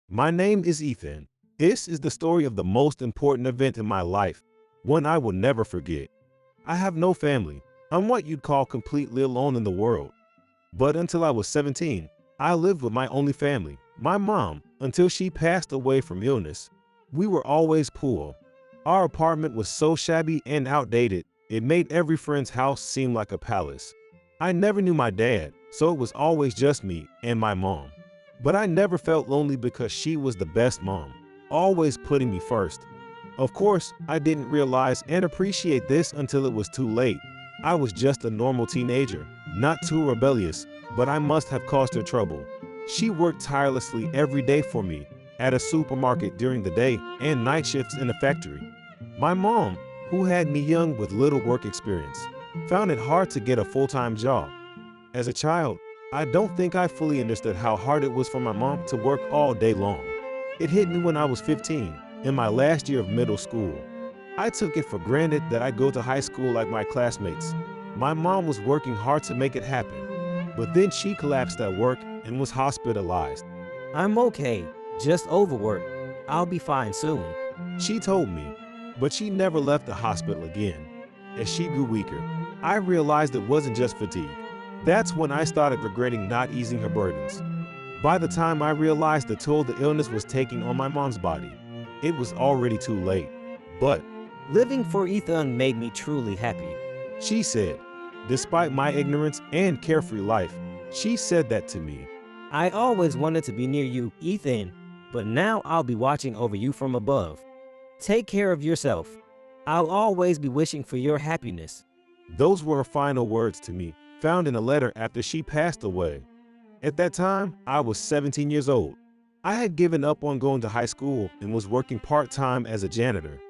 My name is Ethan. This is the story of the most important event in my life, one I will never forget. I have no family. I'm what you'd call completely alone in the world. But until I was 17, I lived with my only family, my mom, until she passed away from illness. We were always poor. Our apartment was so shabby and outdated, it made every friend's house seem like a palace. I never knew my dad, so it was always just me and my mom. But I never felt lonely because she was the best mom, always putting me first. Of course, I didn't realize and appreciate this until it was too late. I was just a normal teenager, not too rebellious, but I must have caused her trouble. She worked tirelessly every day for me, at a supermarket during the day and night shifts in a factory. My mom, who had me young with little work experience, found it hard to get a full-time job. As a child, I don't think I fully understood how hard it was for my mom to work all day long. It hit me when I was 15, in my last year of middle school. I took it for granted that I'd go to high school like my classmates. My mom was working hard to make it happen, but then she collapsed at work and was hospitalized. I'm okay, just overworked. I'll be fine soon. She told me, but she never left the hospital again. As she grew weaker, I realized it wasn't just fatigue. That's when I started regretting not easing her burdens. By the time I realized the toll the illness was taking on my mom's body, it was already too late. But Living for Ethan made me truly happy. she said, despite my ignorance and carefree life, she said that to me. I always wanted to be near you, Ethan, but now I'll be watching over you from above. Take care of yourself. I'll always be wishing for your happiness. Those were her final words to me, found in a letter after she passed away. At that time, I was 17 years old. I had given up on going to high school and was working part-time as a janitor.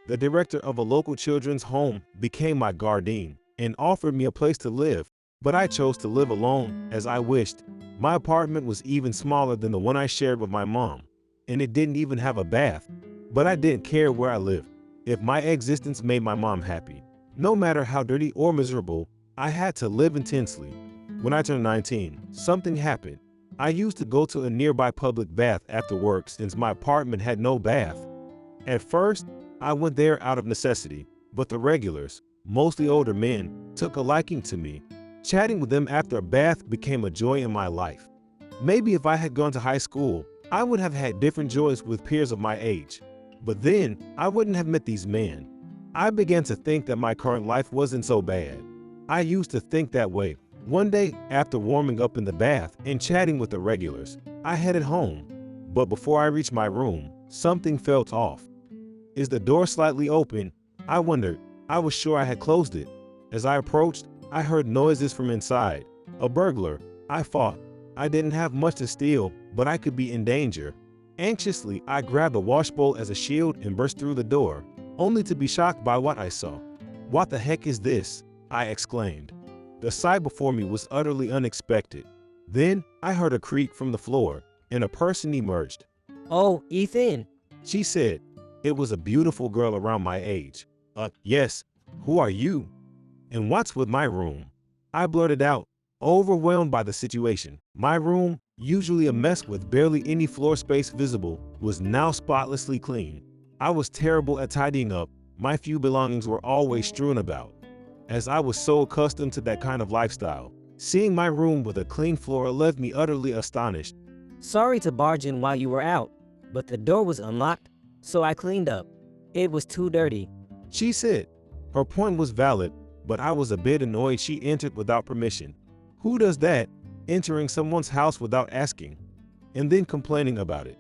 The director of a local children's home became my guardian and offered me a place to live, but I chose to live alone as I wished. My apartment was even smaller than the one I shared with my mom, and it didn't even have a bath. But I didn't care where I lived, if my existence made my mom happy. No matter how dirty or miserable, I had to live intensely. When I turned 19, something happened. I used to go to a nearby public bath after work since my apartment had no bath. At first, I went there out of necessity, but the regulars, mostly older men, took a liking to me. Chatting with them after a bath became a joy in my life. Maybe if I had gone to high school, I would have had different joys with peers of my age. But then, I wouldn't have met these men. I began to think that my current life wasn't so bad. I used to think that way. One day, after warming up in the bath and chatting with the regulars, I headed home. But before I reached my room, something felt off. Is the door slightly open? I wondered. I was sure I had closed it. As I approached, I heard noises from inside. A burglar, I thought. I didn't have much to steal, but I could be in danger. Anxiously, I grabbed a wash bowl as a shield and burst through the door, only to be shocked by what I saw. "What the heck is this?" I exclaimed. The sight before me was utterly unexpected. Then, I heard a creak from the floor, and a person emerged. Oh, Ethan. She said. It was a beautiful girl around my age. Yes, who are you? And what's with my room? I blurted out, overwhelmed by the situation. My room, usually a mess with barely any floor space visible, was now spotlessly clean. I was terrible at tidying up. My few belongings were always strewn about. As I was so accustomed to that kind of lifestyle, seeing my room with a clean floor left me utterly astonished. Sorry to barge in while you were out, but the door was unlocked, so I cleaned up. It was too dirty. She said. Her point was valid, but I was a bit annoyed she entered without permission. Who does that, entering someone's house without asking, and then complaining about it?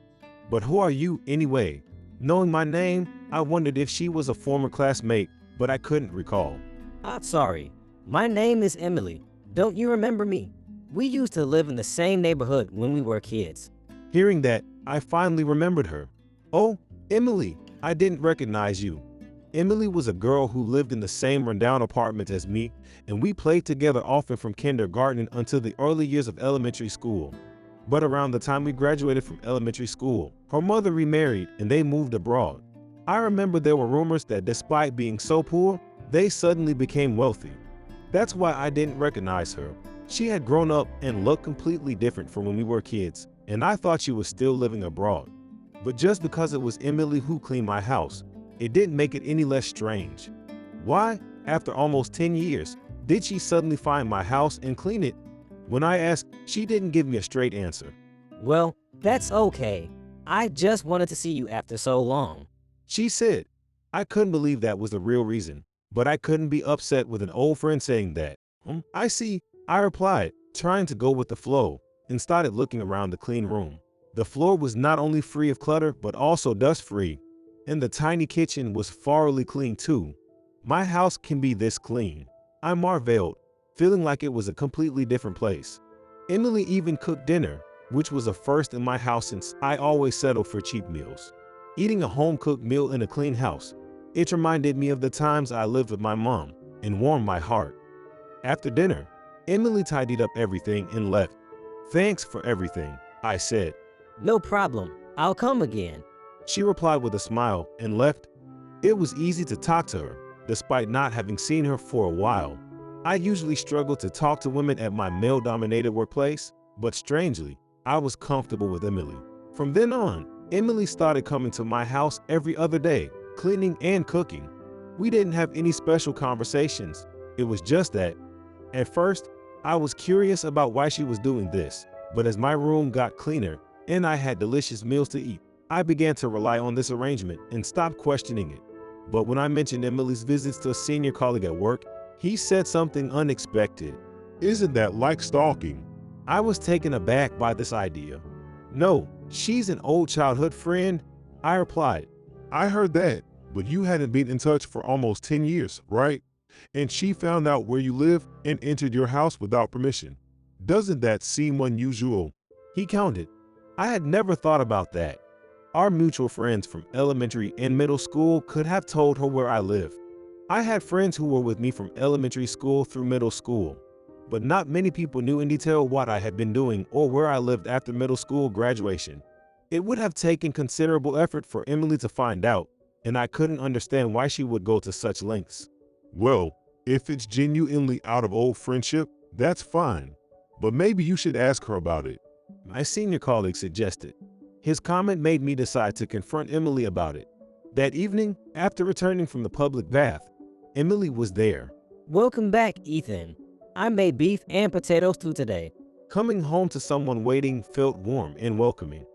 But who are you anyway? Knowing my name, I wondered if she was a former classmate, but I couldn't recall. I'm sorry. My name is Emily. Don't you remember me? We used to live in the same neighborhood when we were kids. Hearing that, I finally remembered her. Oh, Emily, I didn't recognize you. Emily was a girl who lived in the same rundown apartment as me, and we played together often from kindergarten until the early years of elementary school. But around the time we graduated from elementary school, her mother remarried and they moved abroad. I remember there were rumors that despite being so poor, they suddenly became wealthy. That's why I didn't recognize her. She had grown up and looked completely different from when we were kids, and I thought she was still living abroad. But just because it was Emily who cleaned my house, it didn't make it any less strange. Why, after almost 10 years, did she suddenly find my house and clean it? When I asked, she didn't give me a straight answer. Well, that's okay. I just wanted to see you after so long. She said. I couldn't believe that was the real reason, but I couldn't be upset with an old friend saying that. I see, I replied, trying to go with the flow, and started looking around the clean room. The floor was not only free of clutter, but also dust-free, and the tiny kitchen was thoroughly clean too. My house can be this clean, I marveled, feeling like it was a completely different place. Emily even cooked dinner, which was a first in my house since I always settled for cheap meals. Eating a home-cooked meal in a clean house, it reminded me of the times I lived with my mom and warmed my heart. After dinner, Emily tidied up everything and left. Thanks for everything, I said. No problem. I'll come again. She replied with a smile and left. It was easy to talk to her, despite not having seen her for a while. I usually struggle to talk to women at my male-dominated workplace, but strangely, I was comfortable with Emily. From then on, Emily started coming to my house every other day, cleaning and cooking. We didn't have any special conversations. It was just that. At first, I was curious about why she was doing this, but as my room got cleaner and I had delicious meals to eat, I began to rely on this arrangement and stopped questioning it. But when I mentioned Emily's visits to a senior colleague at work, he said something unexpected. Isn't that like stalking? I was taken aback by this idea. No, she's an old childhood friend, I replied. I heard that, but you hadn't been in touch for almost 10 years, right? And she found out where you live and entered your house without permission. Doesn't that seem unusual? He countered. I had never thought about that. Our mutual friends from elementary and middle school could have told her where I live. I had friends who were with me from elementary school through middle school, but not many people knew in detail what I had been doing or where I lived after middle school graduation. It would have taken considerable effort for Emily to find out, and I couldn't understand why she would go to such lengths. Well, if it's genuinely out of old friendship, that's fine. But maybe you should ask her about it. My senior colleague suggested. His comment made me decide to confront Emily about it. That evening, after returning from the public bath, Emily was there. Welcome back, Ethan. I made beef and potato stew today. Coming home to someone waiting felt warm and welcoming.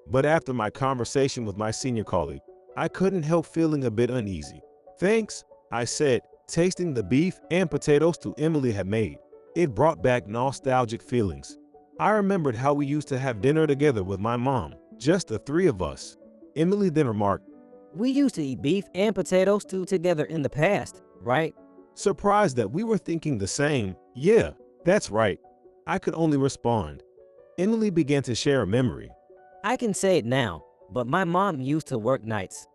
But after my conversation with my senior colleague, I couldn't help feeling a bit uneasy. Thanks, I said, tasting the beef and potato stew Emily had made. It brought back nostalgic feelings. I remembered how we used to have dinner together with my mom, just the three of us. Emily then remarked, We used to eat beef and potato stew together in the past, right? Surprised that we were thinking the same. Yeah, that's right. I could only respond. Emily began to share a memory. I can say it now, but my mom used to work nights.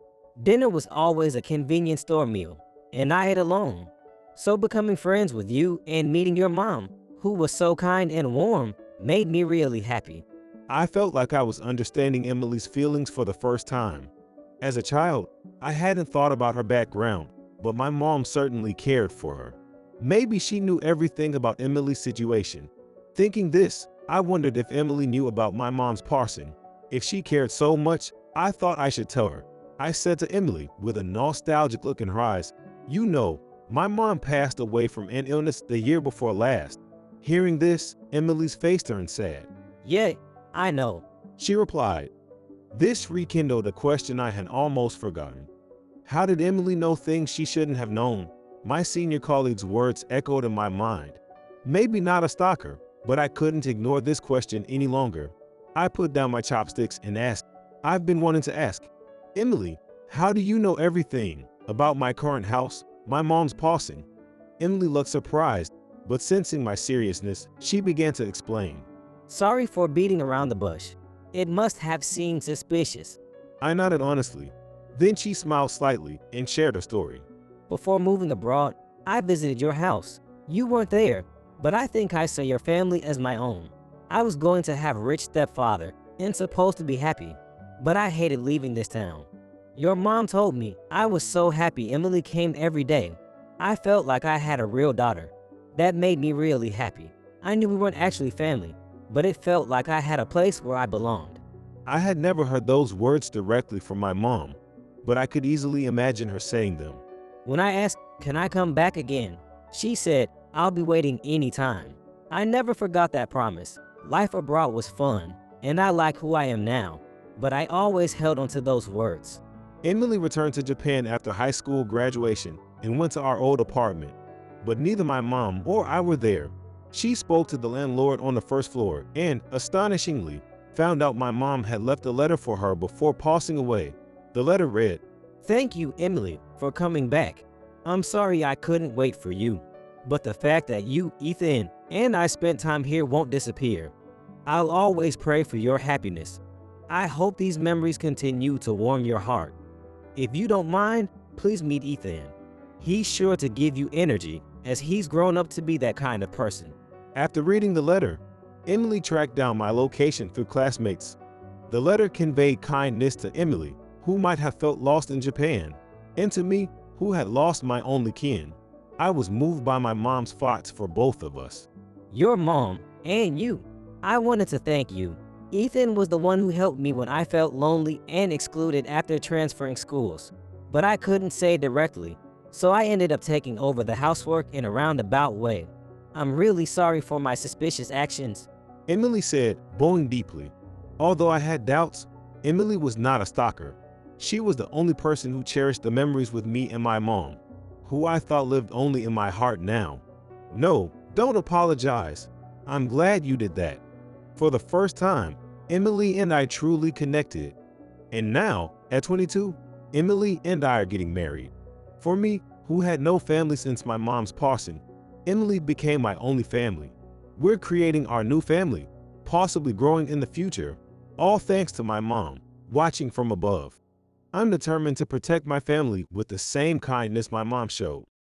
Dinner was always a convenience store meal, and I ate alone. So becoming friends with you and meeting your mom, who was so kind and warm, made me really happy. I felt like I was understanding Emily's feelings for the first time. As a child, I hadn't thought about her background, but my mom certainly cared for her. Maybe she knew everything about Emily's situation. Thinking this, I wondered if Emily knew about my mom's passing. If she cared so much, I thought I should tell her. I said to Emily with a nostalgic look in her eyes, You know, my mom passed away from an illness the year before last. Hearing this, Emily's face turned sad. Yeah, I know. She replied. This rekindled a question I had almost forgotten. How did Emily know things she shouldn't have known? My senior colleague's words echoed in my mind. Maybe not a stalker, but I couldn't ignore this question any longer. I put down my chopsticks and asked, I've been wanting to ask, Emily, how do you know everything about my current house, my mom's passing? Emily looked surprised, but sensing my seriousness, she began to explain. Sorry for beating around the bush. It must have seemed suspicious. I nodded honestly. Then she smiled slightly and shared her story. Before moving abroad, I visited your house. You weren't there, but I think I saw your family as my own. I was going to have a rich stepfather and supposed to be happy, but I hated leaving this town. Your mom told me I was so happy Emily came every day. I felt like I had a real daughter. That made me really happy. I knew we weren't actually family, but it felt like I had a place where I belonged. I had never heard those words directly from my mom, but I could easily imagine her saying them. When I asked, "Can I come back again?" she said, "I'll be waiting anytime." I never forgot that promise. Life abroad was fun, and I like who I am now, but I always held onto those words. Emily returned to Japan after high school graduation and went to our old apartment, but neither my mom or I were there. She spoke to the landlord on the first floor and, astonishingly, found out my mom had left a letter for her before passing away. The letter read, "Thank you, Emily, for coming back. I'm sorry I couldn't wait for you, but the fact that you, Ethan, and I spent time here won't disappear. I'll always pray for your happiness. I hope these memories continue to warm your heart. If you don't mind, please meet Ethan. He's sure to give you energy, as he's grown up to be that kind of person." After reading the letter, Emily tracked down my location through classmates. The letter conveyed kindness to Emily, who might have felt lost in Japan, and to me, who had lost my only kin. I was moved by my mom's thoughts for both of us. Your mom and you. I wanted to thank you. Ethan was the one who helped me when I felt lonely and excluded after transferring schools, but I couldn't say directly, so I ended up taking over the housework in a roundabout way. I'm really sorry for my suspicious actions. Emily said, bowing deeply. Although I had doubts, Emily was not a stalker. She was the only person who cherished the memories with me and my mom, who I thought lived only in my heart now. No, don't apologize. I'm glad you did that. For the first time, Emily and I truly connected. And now, at 22, Emily and I are getting married. For me, who had no family since my mom's passing, Emily became my only family. We're creating our new family, possibly growing in the future, all thanks to my mom, watching from above. I'm determined to protect my family with the same kindness my mom showed.